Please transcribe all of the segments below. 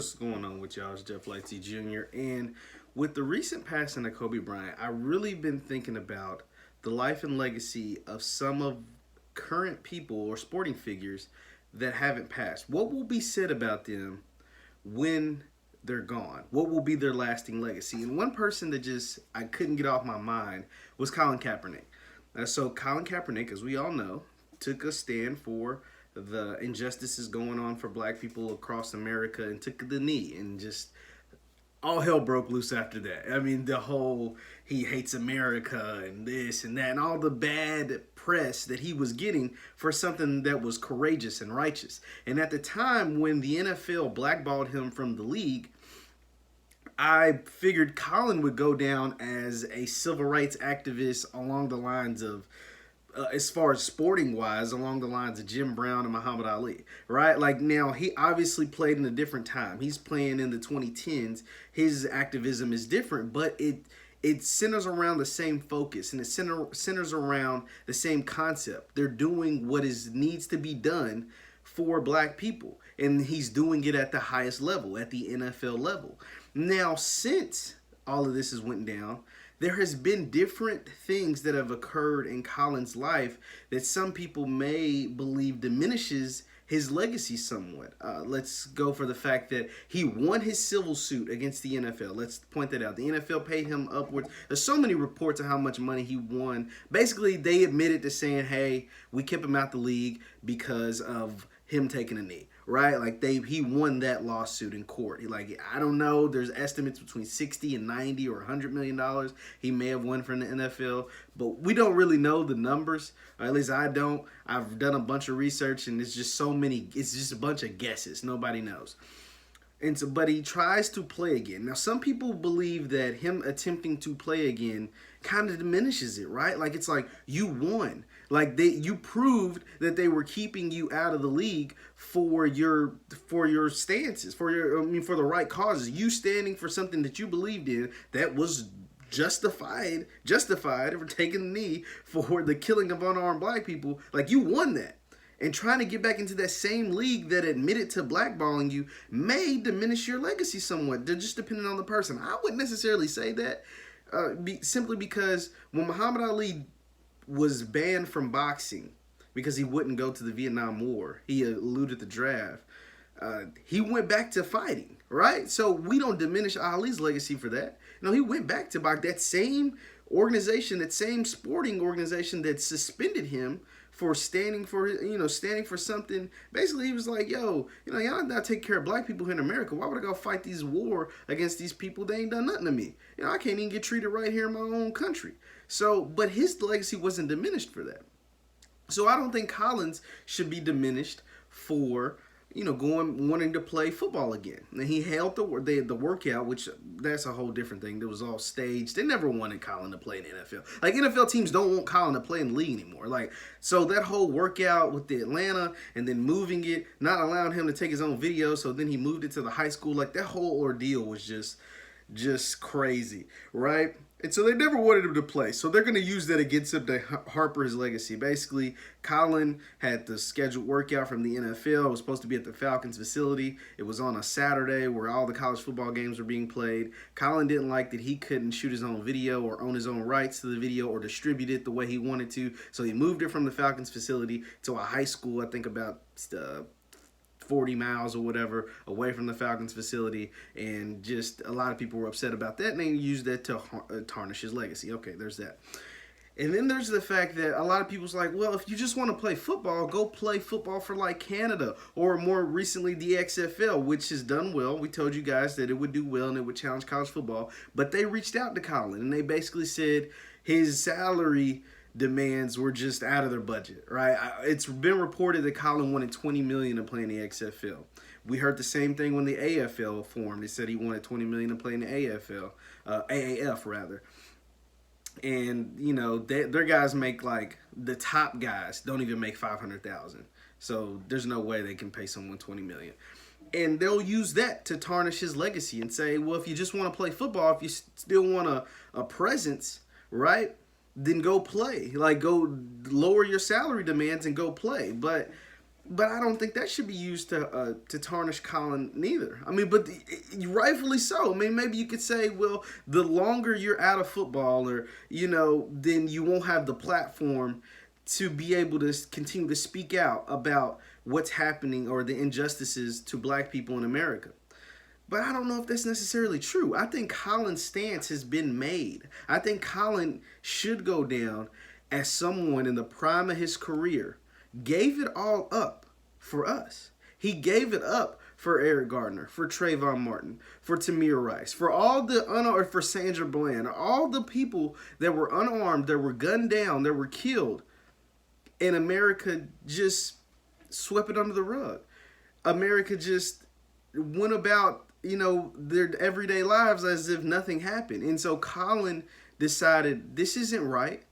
What's going on with y'all? It's Jeff Lightsy Jr. And with the recent passing of Kobe Bryant, I really been thinking about the life and legacy of some of current people or sporting figures that haven't passed. What will be said about them when they're gone? What will be their lasting legacy? And one person that just I couldn't get off my mind was Colin Kaepernick. So Colin Kaepernick, as we all know, took a stand for the injustices going on for black people across America and took the knee, and just all hell broke loose after that. I mean, the whole he hates America and this and that and all the bad press that he was getting for something that was courageous and righteous. And at the time when the NFL blackballed him from the league, I figured Colin would go down as a civil rights activist along the lines of as far as sporting wise, along the lines of Jim Brown and Muhammad Ali, right? Like, now he obviously played in a different time. He's playing in the 2010s. His activism is different, but it centers around the same focus, and it centers around the same concept. They're doing what needs to be done for black people, and he's doing it at the highest level, at the NFL level. Now, since all of this has went down, there has been different things that have occurred in Colin's life that some people may believe diminishes his legacy somewhat. Let's go for the fact that he won his civil suit against the NFL. Let's point that out. The NFL paid him upwards. There's so many reports of how much money he won. Basically, they admitted to saying, hey, we kept him out the league because of him taking a knee, right? Like, he won that lawsuit in court. I don't know, there's estimates between 60 and 90 or $100 million he may have won from the NFL, but we don't really know the numbers, or at least I don't. I've done a bunch of research, and it's just a bunch of guesses. Nobody knows. And so, but he tries to play again. Now, some people believe that him attempting to play again kind of diminishes it, right? Like, it's like, you won. Like, you proved that they were keeping you out of the league for your stances, for the right causes. You standing for something that you believed in that was justified for taking the knee for the killing of unarmed black people. Like, you won that. And trying to get back into that same league that admitted to blackballing you may diminish your legacy somewhat. They're just depending on the person. I wouldn't necessarily say that, simply because when Muhammad Ali was banned from boxing because he wouldn't go to the Vietnam War, he eluded the draft, he went back to fighting, right? So we don't diminish Ali's legacy for that. No, he went back to box. That same organization, that same sporting organization that suspended him for standing for something. Basically, he was like, yo, y'all not take care of black people here in America. Why would I go fight these war against these people? They ain't done nothing to me. I can't even get treated right here in my own country. So, but his legacy wasn't diminished for that. So I don't think Collins should be diminished for wanting to play football again. And he held the workout, which that's a whole different thing. That was all staged. They never wanted Colin to play in the NFL. Like, NFL teams don't want Colin to play in the league anymore. Like, so that whole workout with the Atlanta and then moving it, not allowing him to take his own video, so then he moved it to the high school. Like, that whole ordeal was just crazy, right? And so they never wanted him to play. So they're going to use that against him to harper his legacy. Basically, Colin had the scheduled workout from the NFL. It was supposed to be at the Falcons facility. It was on a Saturday where all the college football games were being played. Colin didn't like that he couldn't shoot his own video or own his own rights to the video or distribute it the way he wanted to. So he moved it from the Falcons facility to a high school, I think about 40 miles or whatever away from the Falcons facility, and just a lot of people were upset about that, and they used that to tarnish his legacy. Okay, there's that. And then there's the fact that a lot of people's like, well, if you just want to play football, go play football for like Canada, or more recently the XFL, which has done well. We told you guys that it would do well and it would challenge college football, but they reached out to Colin and they basically said his salary demands were just out of their budget, right? It's been reported that Colin wanted $20 million to play in the XFL. We heard the same thing when the AFL formed. They said he wanted $20 million to play in the AAF rather. And their guys make, like, the top guys don't even make $500,000. So there's no way they can pay someone $20 million. And they'll use that to tarnish his legacy and say, well, if you just want to play football, if you still want a presence, right? Then go play. Like, go lower your salary demands and go play. But But I don't think that should be used to tarnish Colin neither. I mean, but rightfully so. I mean, maybe you could say, well, the longer you're out of football, or then you won't have the platform to be able to continue to speak out about what's happening or the injustices to black people in America. But I don't know if that's necessarily true. I think Colin's stance has been made. I think Colin should go down as someone in the prime of his career gave it all up for us. He gave it up for Eric Gardner, for Trayvon Martin, for Tamir Rice, for all the for Sandra Bland, all the people that were unarmed, that were gunned down, that were killed, and America just swept it under the rug. America just went about, their everyday lives as if nothing happened. And so Colin decided, this isn't right.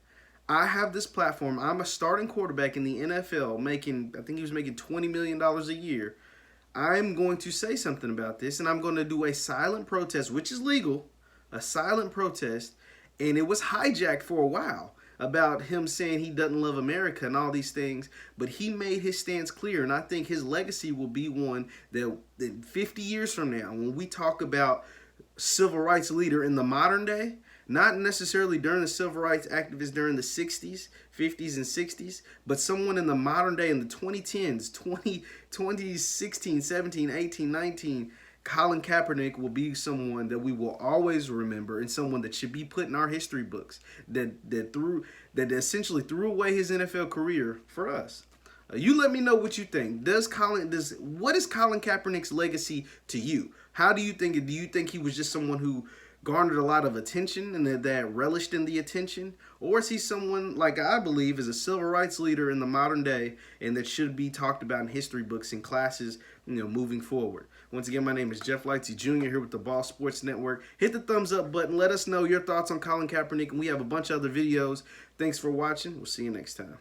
I have this platform. I'm a starting quarterback in the NFL I think he was making $20 million a year. I'm going to say something about this, and I'm going to do a silent protest, which is legal, a silent protest. And it was hijacked for a while about him saying he doesn't love America and all these things. But he made his stance clear, and I think his legacy will be one that 50 years from now, when we talk about civil rights leader in the modern day, not necessarily during the civil rights activists during the 60s, 50s, and 60s, but someone in the modern day in the 2010s, 2016, 17, 18, 19, Colin Kaepernick will be someone that we will always remember, and someone that should be put in our history books, that essentially threw away his NFL career for us. You let me know what you think. What is Colin Kaepernick's legacy to you? How do you think it? Do you think he was just someone who garnered a lot of attention and that relished in the attention? Or is he someone, like I believe, is a civil rights leader in the modern day and that should be talked about in history books and classes, moving forward? Once again, my name is Jeff Lightsy Jr. here with the Ball Sports Network. Hit the thumbs up button. Let us know your thoughts on Colin Kaepernick, and we have a bunch of other videos. Thanks for watching. We'll see you next time.